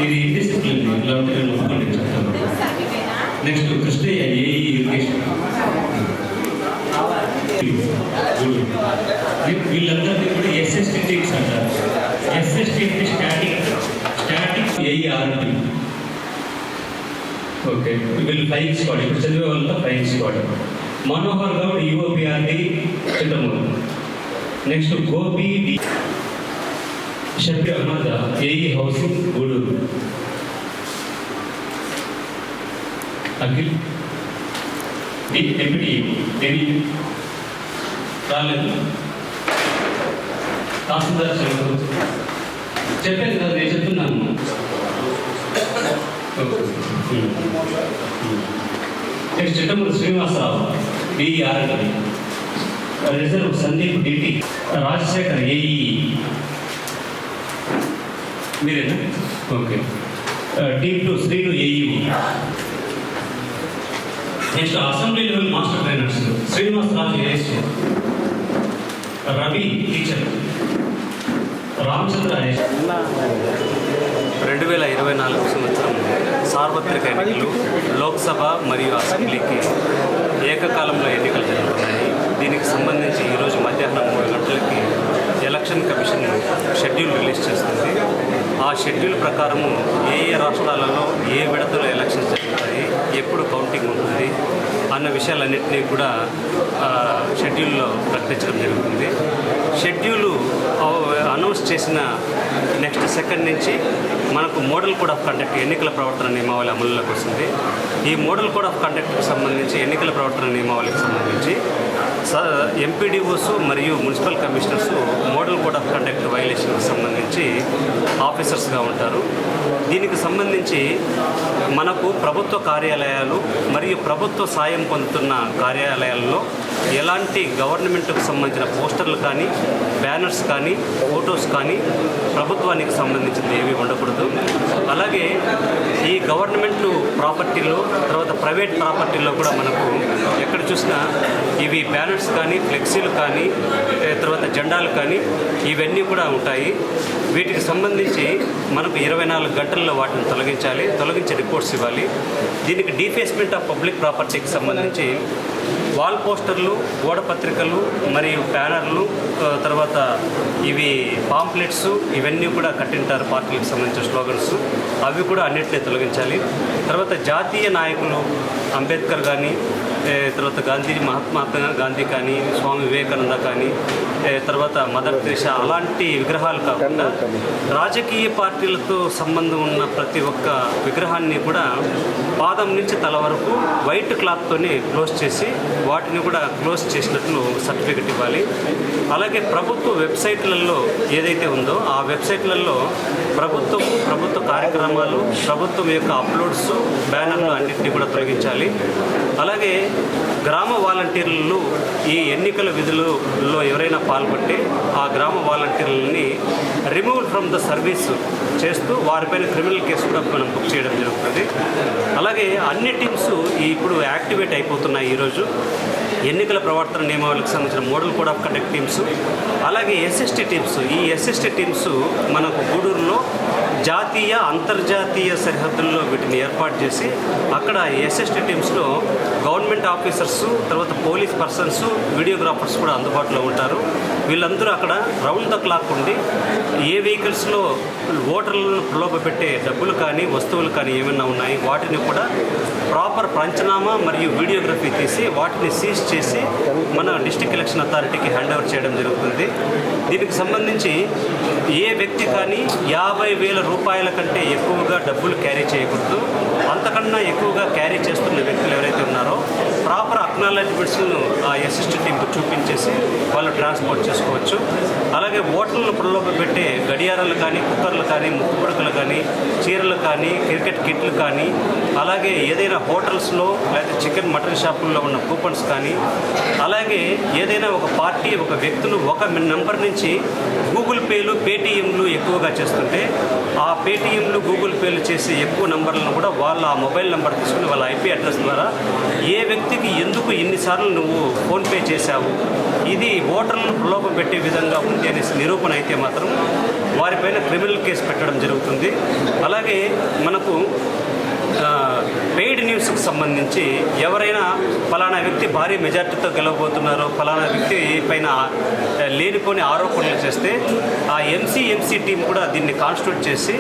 ఇది డిసిప్లిన్ ఒప్పుకోండి చెప్తాను. Next Krishnaiah AE irrigation. వీళ్ళందరినీ కూడా ఎస్ఎస్టీ టీమ్స్ అంటారు. ఎస్ఎస్టీ అంటే స్టాటిక్ ఏఈఆర్టీ. ఓకే, వీళ్ళు ఫ్లయింగ్ స్క్వాడ్. ఇప్పుడు చదివే వాళ్ళతో flying squad. Manohar Goud UOPRD Chittamuru. Next Gopi D Shabbi Ahmed AE housing Gudur. Akhil MPT రాలేదు. తహసీల్దార్ చెప్పాను కదా, నేను చెప్తున్నాను. Next Chittamuru Srinivasarao DRL. Reserve Sandeep DT. Rajasekhar AE. మీరేనా? Okay. Team 2 Srinu AE. Next assembly level master trainers Srinivasaraju AS, Ravi teacher, Ramachandra. 2024 సంవత్సరం సార్వత్రిక ఎన్నికలు లోక్సభ మరియు అసెంబ్లీకి ఏకకాలంలో ఎన్నికలు జరుగుతున్నాయి. దీనికి సంబంధించి ఈరోజు మధ్యాహ్నం 3 గంటలకి ఎలక్షన్ కమిషన్ షెడ్యూల్ రిలీజ్ చేస్తుంది. ఆ షెడ్యూల్ ప్రకారము ఏ రాష్ట్రాలలో ఏ విడతలో ఎలక్షన్స్ జరుగుతాయి, ఎప్పుడు కౌంటింగ్ ఉంటుంది అన్న విషయాలన్నింటినీ కూడా షెడ్యూల్లో ప్రకటించడం జరుగుతుంది. షెడ్యూలు అనౌన్స్ చేసిన నెక్స్ట్ సెకండ్ నుంచి మనకు మోడల్ కోడ్ ఆఫ్ కండక్ట్ ఎన్నికల ప్రవర్తన నియమావళి అమలులోకి వస్తుంది. ఈ మోడల్ కోడ్ ఆఫ్ కండక్ట్కి సంబంధించి ఎన్నికల ప్రవర్తన నియమావళికి సంబంధించి ఎంపీడీఓస్ మరియు municipal commissioners model code of conduct వైలేషన్కి సంబంధించి ఆఫీసర్స్గా ఉంటారు. దీనికి సంబంధించి మనకు ప్రభుత్వ కార్యాలయాలు మరియు ప్రభుత్వ సాయం పొందుతున్న కార్యాలయాల్లో ఎలాంటి గవర్నమెంట్కు సంబంధించిన పోస్టర్లు కానీ, బ్యానర్స్ కానీ, ఫొటోస్ కానీ ప్రభుత్వానికి సంబంధించింది ఏమీ ఉండకూడదు. అలాగే ఈ గవర్నమెంట్ ప్రాపర్టీలో, తర్వాత ప్రైవేట్ ప్రాపర్టీలో కూడా మనకు ఎక్కడ చూసినా ఇవి బ్యానర్స్ కానీ, ఫ్లెక్సీలు కానీ, తర్వాత జెండాలు కానీ ఇవన్నీ కూడా ఉంటాయి. వీటికి సంబంధించి మనకు 24 గంటల్లో వాటిని తొలగించి రిపోర్ట్స్ ఇవ్వాలి. దీనికి డీఫేస్మెంట్ ఆఫ్ పబ్లిక్ ప్రాపర్టీకి సంబంధించి వాల్ పోస్టర్లు, గోడ పత్రికలు మరియు బ్యానర్లు, తర్వాత ఇవి పాంప్లెట్స్ ఇవన్నీ కూడా కట్టింటారు పార్టీలకు సంబంధించిన స్లోగన్స్, అవి కూడా అన్నింటినీ తొలగించాలి. తర్వాత జాతీయ నాయకులు అంబేద్కర్ కానీ, తర్వాత మహాత్మా గాంధీ కానీ, స్వామి వివేకానంద కానీ, తర్వాత మదర్ తెరెసా అలాంటి విగ్రహాలు కాకుండా రాజకీయ పార్టీలతో సంబంధం ఉన్న ప్రతి ఒక్క విగ్రహాన్ని కూడా పాదం నుంచి తల వరకు వైట్ క్లాత్తోనే క్లోజ్ చేసి వాటిని కూడా క్లోజ్ చేసినట్లు సర్టిఫికెట్ ఇవ్వాలి. అలాగే ప్రభుత్వ వెబ్సైట్లలో ఏదైతే ఉందో ఆ వెబ్సైట్లలో ప్రభుత్వ కార్యక్రమాలు, ప్రభుత్వం యొక్క అప్లోడ్స్, బ్యానర్లు అన్నింటినీ కూడా తొలగించాలి. అలాగే గ్రామ వాలంటీర్లు ఈ ఎన్నికల విధులలో ఎవరైనా పాల్గొంటే ఆ గ్రామ వాలంటీర్లని రిమూవ్ ఫ్రమ్ ద సర్వీస్ చేస్తూ వారిపైన క్రిమినల్ కేసు కూడా మనం బుక్ చేయడం జరుగుతుంది. అలాగే అన్ని టీమ్స్ ఇప్పుడు యాక్టివేట్ అయిపోతున్నాయి. ఈరోజు ఎన్నికల ప్రవర్తన నియమావళికి సంబంధించిన model code of conduct teams, అలాగే ఎస్ఎస్టీ టీమ్స్. ఈ ఎస్ఎస్టీ టీమ్స్ మనకు గూడూరులో జాతీయ, అంతర్జాతీయ సరిహద్దుల్లో వీటిని ఏర్పాటు చేసి అక్కడ ఎస్ఎస్టీ టీమ్స్లో గవర్నమెంట్ ఆఫీసర్స్, తర్వాత పోలీస్ పర్సన్స్, వీడియోగ్రాఫర్స్ కూడా అందుబాటులో ఉంటారు. వీళ్ళందరూ అక్కడ రౌండ్ ద క్లాక్ ఉండి ఏ వెహికల్స్లో ఓటర్లను ప్రలోభపెట్టే డబ్బులు కానీ, వస్తువులు కానీ ఏమైనా ఉన్నాయి వాటిని కూడా ప్రాపర్ పంచనామా మరియు వీడియోగ్రఫీ తీసి వాటిని సీజ్ చేసి మన డిస్ట్రిక్ట్ ఎలక్షన్ అథారిటీకి హ్యాండ్ ఓవర్ చేయడం జరుగుతుంది. దీనికి సంబంధించి ఏ వ్యక్తి కానీ 50,000 రూపాయల కంటే ఎక్కువగా డబ్బులు క్యారీ చేయకూడదు. అంతకన్నా ఎక్కువగా క్యారీ చేస్తున్న వ్యక్తులు ఎవరైతే ఉన్నారో ప్రాపర్ అక్నాలెడ్జ్మెంట్స్ను ఆ ఎస్ఎస్టీ టీంకు చూపించేసి వాళ్ళు ట్రాన్స్పోర్ట్ చేసుకోవచ్చు. అలాగే ఓటర్లను ప్రలోభపెట్టే గడియారాలు కానీ, కుక్కర్లు కానీ, ముక్కుపుడకలు కానీ, చీరలు కానీ, క్రికెట్ కిట్లు కానీ, అలాగే ఏదైనా హోటల్స్లో లేదా చికెన్ మటన్ షాపుల్లో ఉన్న కూపన్స్ కానీ, అలాగే ఏదైనా ఒక పార్టీ ఒక వ్యక్తులు ఒక నెంబర్ నుంచి గూగుల్ పేలు, పేటీఎంలు ఎక్కువగా చేస్తుంటే ఆ పేటీఎంలు, గూగుల్ పేలు చేసే ఎక్కువ నెంబర్లను కూడా వాళ్ళ ఆ మొబైల్ నెంబర్ తీసుకుని వాళ్ళ ఐపీ అడ్రస్ ద్వారా ఏ వ్యక్తికి ఎందుకు ఎన్నిసార్లు నువ్వు ఫోన్పే చేశావు, ఇది ఓటర్లను ప్రలోభ పెట్టే విధంగా ఉంది అనే నిరూపణ అయితే మాత్రం వారిపైన క్రిమినల్ కేసు పెట్టడం జరుగుతుంది. అలాగే మనకు పెయిడ్ న్యూస్కి సంబంధించి ఎవరైనా ఫలానా వ్యక్తి భారీ మెజార్టీతో గెలవబోతున్నారో, ఫలానా వ్యక్తి పైన లేనిపోని ఆరోపణలు చేస్తే ఆ ఎంసీ టీం కూడా దీన్ని కాన్స్టిట్యూట్ చేసి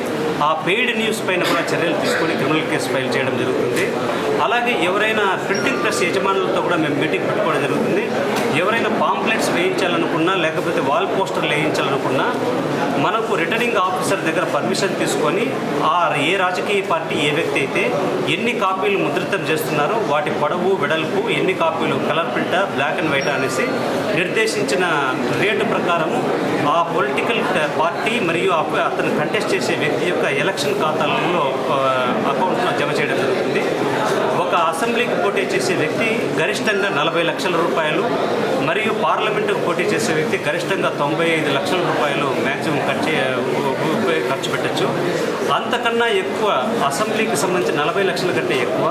ఆ పెయిడ్ న్యూస్ పైన కూడా చర్యలు తీసుకొని క్రిమినల్ కేసు ఫైల్ చేయడం జరుగుతుంది. అలాగే ఎవరైనా ప్రింటింగ్ ప్రెస్ యజమానులతో కూడా మేము మీటింగ్ పెట్టుకోవడం జరుగుతుంది. ఎవరైనా పాంప్లెట్స్ వేయించాలనుకున్నా, లేకపోతే వాల్ పోస్టర్లు వేయించాలనుకున్నా మనకు రిటర్నింగ్ ఆఫీసర్ దగ్గర పర్మిషన్ తీసుకొని ఏ రాజకీయ పార్టీ ఏ వ్యక్తి అయితే ఎన్ని కాపీలు ముద్రితం చేస్తున్నారో వాటి పొడవు వెడల్పు, ఎన్ని కాపీలు కలర్ ప్రింటా బ్లాక్ అండ్ వైట్ అనేసి నిర్దేశించిన రేటు ప్రకారం ఆ పొలిటికల్ పార్టీ మరియు అతను కంటెస్ట్ చేసే వ్యక్తి యొక్క ఎలక్షన్ ఖాతాలలో అకౌంట్లో జమ చేయడం జరుగుతుంది. ఒక అసెంబ్లీకి పోటీ చేసే వ్యక్తి గరిష్టంగా 40 లక్షల రూపాయలు మరియు పార్లమెంటుకు పోటీ చేసే వ్యక్తి గరిష్టంగా 95 లక్షల రూపాయలు మ్యాక్సిమం ఖర్చు పెట్టచ్చు. అంతకన్నా ఎక్కువ అసెంబ్లీకి సంబంధించి 40 లక్షల కంటే ఎక్కువ,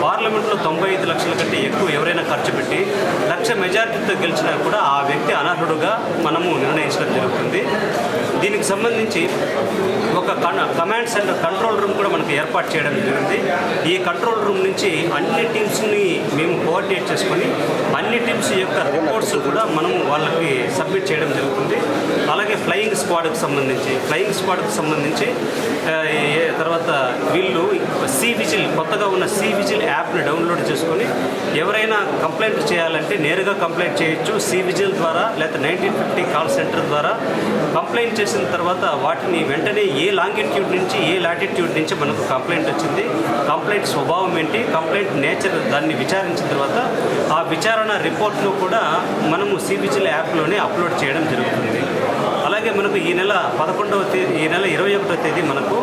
పార్లమెంట్లో 95 లక్షల కంటే ఎక్కువ ఎవరైనా ఖర్చు పెట్టి 1 లక్ష మెజారిటీతో గెలిచినా కూడా ఆ వ్యక్తి అనర్హుడుగా మనము నిర్ణయించడం జరుగుతుంది. దీనికి సంబంధించి ఒక కమాండ్ సెంటర్ కంట్రోల్ రూమ్ కూడా మనకు ఏర్పాటు చేయడం జరిగింది. ఈ కంట్రోల్ రూమ్ నుంచి అన్ని టీమ్స్ని మేము కోఆర్డినేట్ చేసుకొని అన్ని టీమ్స్ యొక్క రిపోర్ట్స్ కూడా మనం వాళ్ళకి సబ్మిట్ చేయడం జరుగుతుంది. అలాగే ఫ్లయింగ్ స్క్వాడ్కి సంబంధించి తర్వాత వీళ్ళు విజిల్ కొత్తగా ఉన్న విజిల్ యాప్ని డౌన్లోడ్ చేసుకొని ఎవరైనా కంప్లైంట్ చేయాలంటే నేరుగా కంప్లైంట్ చేయొచ్చు. విజిల్ ద్వారా లేదా 1950 కాల్ సెంటర్ ద్వారా కంప్లైంట్ చేసిన తర్వాత వాటిని వెంటనే ఏ లాంగిట్యూడ్ నుంచి ఏ లాటిట్యూడ్ నుంచి మనకు కంప్లైంట్ వచ్చింది, కంప్లైంట్ స్వభావం ఏంటి, కంప్లైంట్ నేచర్, దాన్ని విచారించిన తర్వాత ఆ విచారణ రిపోర్ట్ను కూడా మనము విజిల్ యాప్లోనే అప్లోడ్ చేయడం జరుగుతుంది. అలాగే మనకు ఈ నెల 21వ తేదీ మనకు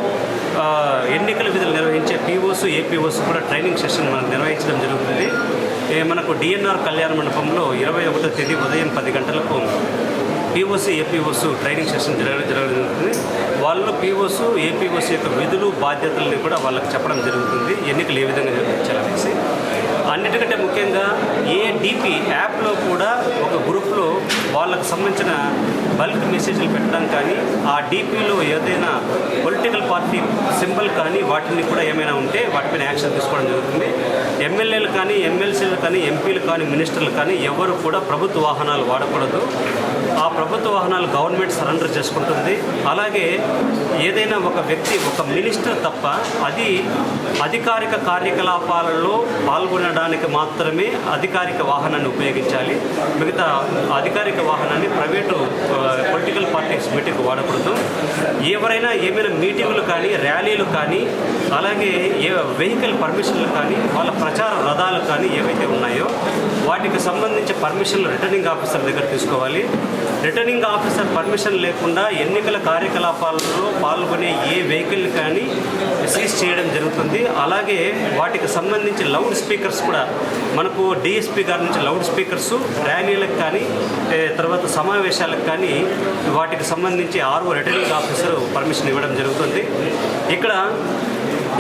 ఎన్నికల విధులు నిర్వహించే పీఓస్, ఏపీఓస్ కూడా ట్రైనింగ్ సెషన్ మనం నిర్వహించడం జరుగుతుంది. మనకు డిఎన్ఆర్ కళ్యాణ మండపంలో 21వ తేదీ ఉదయం 10 గంటలకు పీఓస్, ఏపీఓస్ ట్రైనింగ్ సెషన్ జరుగుతుంది. వాళ్ళు పీఓస్, ఏపీఓస్ యొక్క విధులు బాధ్యతల్ని కూడా వాళ్ళకి చెప్పడం జరుగుతుంది, ఎన్నికలు ఏ విధంగా నిర్వహించాలనేసి. అన్నిటికంటే ముఖ్యంగా ఏడీపీ యాప్లో కూడా ఒక గ్రూప్లో వాళ్ళకు సంబంధించిన బల్క్ మెసేజ్లు పెట్టడం కానీ, ఆ డీపీలో ఏదైనా పొలిటికల్ పార్టీ సింబల్ కానీ వాటిని కూడా ఏమైనా ఉంటే వాటిపైన యాక్షన్ తీసుకోవడం జరుగుతుంది. ఎమ్మెల్యేలు కానీ, ఎమ్మెల్సీలు కానీ, ఎంపీలు కానీ, మినిస్టర్లు కానీ ఎవరు కూడా ప్రభుత్వ వాహనాలు వాడకూడదు. ఆ ప్రభుత్వ వాహనాలు గవర్నమెంట్ సరెండర్ చేసుకుంటుంది. అలాగే ఏదైనా ఒక వ్యక్తి, ఒక మినిస్టర్ తప్ప అది అధికారిక కార్యకలాపాలలో పాల్గొనడానికి మాత్రమే అధికారిక వాహనాన్ని ఉపయోగించాలి. మిగతా అధికారిక వాహనాన్ని ప్రైవేటు పొలిటికల్ పార్టీస్ మీటింగ్ వాడకూడదు. ఎవరైనా ఏమైనా మీటింగులు కానీ, ర్యాలీలు కానీ, అలాగే వెహికల్ పర్మిషన్లు కానీ, వాళ్ళ ప్రచార రథాలు కానీ ఏవైతే ఉన్నాయో వాటికి సంబంధించి పర్మిషన్లు రిటర్నింగ్ ఆఫీసర్ దగ్గర తీసుకోవాలి. రిటర్నింగ్ ఆఫీసర్ పర్మిషన్ లేకుండా ఎన్నికల కార్యకలాపాలలో పాల్గొనే ఏ వెహికల్ కానీ సీజ్ చేయడం జరుగుతుంది. అలాగే వాటికి సంబంధించి లౌడ్ స్పీకర్స్ కూడా మనకు డిఎస్పీ గారి నుంచి లౌడ్ స్పీకర్స్ ర్యాలీలకు కానీ, తర్వాత సమావేశాలకు కానీ వాటికి సంబంధించి రిటర్నింగ్ ఆఫీసర్ పర్మిషన్ ఇవ్వడం జరుగుతుంది. ఇక్కడ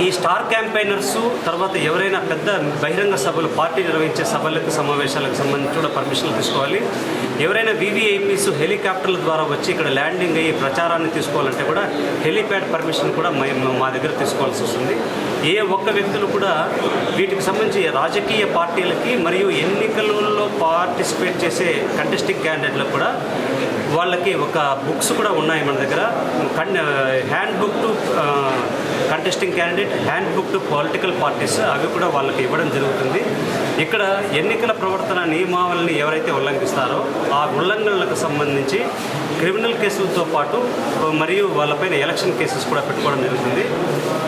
ఈ స్టార్ క్యాంపెయినర్స్, తర్వాత ఎవరైనా పెద్ద బహిరంగ సభలు, పార్టీ నిర్వహించే సభలకు, సమావేశాలకు సంబంధించి కూడా పర్మిషన్లు తీసుకోవాలి. ఎవరైనా వీవీఐపీస్ హెలికాప్టర్ల ద్వారా వచ్చి ఇక్కడ ల్యాండింగ్ అయ్యి ప్రచారాన్ని తీసుకోవాలంటే కూడా హెలిప్యాడ్ పర్మిషన్ కూడా మా దగ్గర తీసుకోవాల్సి వస్తుంది. ఏ ఒక్క వ్యక్తులు కూడా వీటికి సంబంధించి రాజకీయ పార్టీలకి మరియు ఎన్నికలలో పార్టిసిపేట్ చేసే కంటెస్టింగ్ క్యాండిడేట్లకు కూడా వాళ్ళకి ఒక బుక్స్ కూడా ఉన్నాయి మన దగ్గర. Hand book to contesting candidate, hand book to political parties, అవి కూడా వాళ్ళకి ఇవ్వడం జరుగుతుంది. ఇక్కడ ఎన్నికల ప్రవర్తన నియమావళిని ఎవరైతే ఉల్లంఘిస్తారో ఆ ఉల్లంఘనలకు సంబంధించి క్రిమినల్ కేసులతో పాటు మరియు వాళ్ళపైన ఎలక్షన్ కేసెస్ కూడా పెట్టుకోవడం జరుగుతుంది.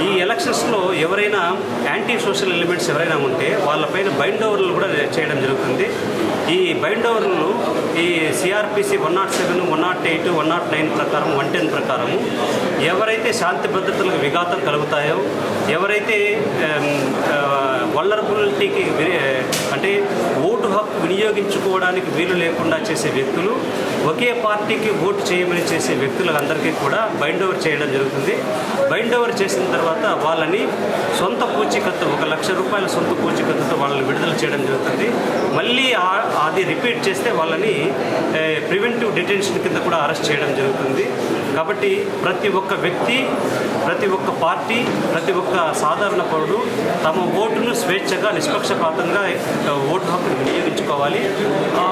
ఈ ఎలక్షన్స్లో ఎవరైనా యాంటీ సోషల్ ఎలిమెంట్స్ ఎవరైనా ఉంటే వాళ్ళపైన బైండ్ ఓవర్లు కూడా చేయడం జరుగుతుంది. ఈ బైండ్ ఓవర్లు ఈ సిఆర్పిసి 107, 108, 109 ప్రకారం, 110 ప్రకారం ఎవరైతే శాంతి భద్రతలకు విఘాతం కలుగుతాయో, ఎవరైతే వల్నరబిలిటీకి అంటే ఓటు హక్కు వినియోగించుకోవడానికి వీలు లేకుండా చేసే వ్యక్తులు, ఒకే పార్టీకి ఓటు చేయమని చేసే వ్యక్తులందరికీ కూడా బైండ్ ఓవర్ చేయడం జరుగుతుంది. బైండ్ ఓవర్ చేసిన తర్వాత వాళ్ళని సొంత పూచీకత్తు 1,00,000 రూపాయల సొంత పూచీకత్తుతో వాళ్ళని విడుదల చేయడం జరుగుతుంది. మళ్ళీ అది రిపీట్ చేస్తే వాళ్ళని ప్రివెంటివ్ డిటెన్షన్ కింద కూడా అరెస్ట్ చేయడం జరుగుతుంది. కాబట్టి ప్రతి ఒక్క వ్యక్తి, ప్రతి ఒక్క పార్టీ, ప్రతి ఒక్క సాధారణ పౌరుడు తమ ఓటును స్వేచ్ఛగా నిష్పక్షపాతంగా ఓటు హక్కును వినియోగించుకోవాలి.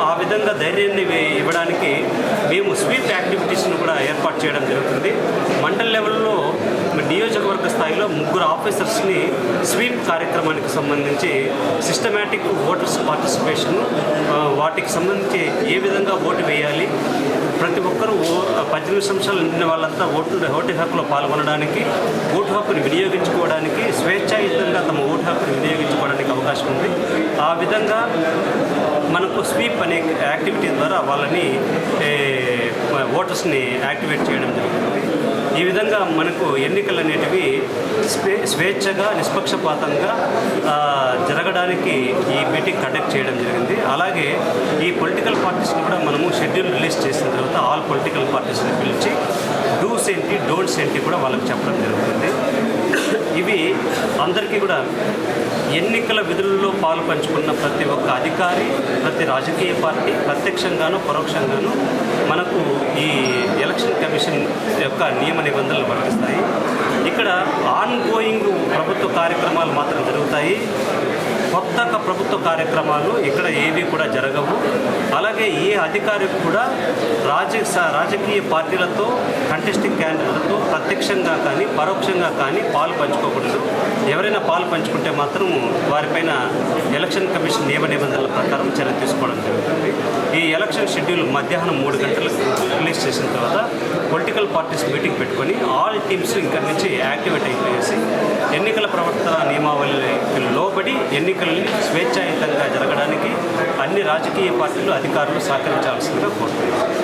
ఆ విధంగా ధైర్యాన్ని ఇవ్వడానికి మేము స్వీప్ యాక్టివిటీస్ను కూడా ఏర్పాటు చేయడం జరుగుతుంది. మండల్ లెవెల్లో నియోజకవర్గ స్థాయిలో 3 ఆఫీసర్స్ని స్వీప్ కార్యక్రమానికి సంబంధించి సిస్టమేటిక్ ఓటర్స్ పార్టిసిపేషన్, వాటికి సంబంధించి ఏ విధంగా ఓటు వేయాలి, ప్రతి ఒక్కరూ 18 సంవత్సరాలు నిండిన వాళ్ళంతా ఓటు హక్కులో పాల్గొనడానికి, ఓటు హక్కును వినియోగించుకోవడానికి, స్వేచ్ఛాయుతంగా తమ ఓటు హక్కును వినియోగించుకోవడానికి అవకాశం ఉంది. ఆ విధంగా మనకు స్వీప్ అనే యాక్టివిటీ ద్వారా వాళ్ళని ఓటర్స్ని యాక్టివేట్ చేయడం జరుగుతుంది. ఈ విధంగా మనకు ఎన్నికలు అనేటివి స్వేచ్ఛగా నిష్పక్షపాతంగా జరగడానికి ఈ మీటింగ్ కండక్ట్ చేయడం జరిగింది. అలాగే ఈ పొలిటికల్ పార్టీస్ని కూడా మనము షెడ్యూల్ రిలీజ్ చేసిన తర్వాత ఆల్ పొలిటికల్ పార్టీస్ని పిలిచి డూస్ ఏంటి, డోంట్స్ ఏంటి కూడా వాళ్ళకి చెప్పడం జరుగుతుంది. ఇవి అందరికీ కూడా ఎన్నికల విధుల్లో పాలు పంచుకున్న ప్రతి ఒక్క అధికారి, ప్రతి రాజకీయ పార్టీ ప్రత్యక్షంగానూ పరోక్షంగానూ మనకు ఈ ఎలక్షన్ కమిషన్ యొక్క నియమ నిబంధనలు వర్తిస్తాయి. ఇక్కడ ఆన్గోయింగ్ ప్రభుత్వ కార్యక్రమాలు మాత్రం జరుగుతాయి. కొత్త ప్రభుత్వ కార్యక్రమాలు ఇక్కడ ఏవి కూడా జరగవు. అలాగే ఏ అధికారికి కూడా రాజకీయ పార్టీలతో, కంటెస్టింగ్ క్యాండిడేట్లతో ప్రత్యక్షంగా కానీ పరోక్షంగా కానీ పాలు పంచుకోకూడదు. ఎవరైనా పాలు పంచుకుంటే మాత్రం వారిపైన ఎలక్షన్ కమిషన్ నియమ నిబంధనల ప్రకారం చర్య తీసుకోవడం జరుగుతుంది. ఈ ఎలక్షన్ షెడ్యూల్ మధ్యాహ్నం 3 గంటలకు రిలీజ్ చేసిన తర్వాత పొలిటికల్ పార్టీస్ మీటింగ్ పెట్టుకొని ఆల్ టీమ్స్ ఇక్కడ నుంచి యాక్టివేట్ అయిపోయేసి ఎన్నికల ప్రవర్తన నియమావళికి లోబడి ఎన్నికల్ని స్వేచ్ఛాయుతంగా జరగడానికి అన్ని రాజకీయ పార్టీలు, అధికారులు సహకరించాల్సిందిగా కోరుతున్నాను.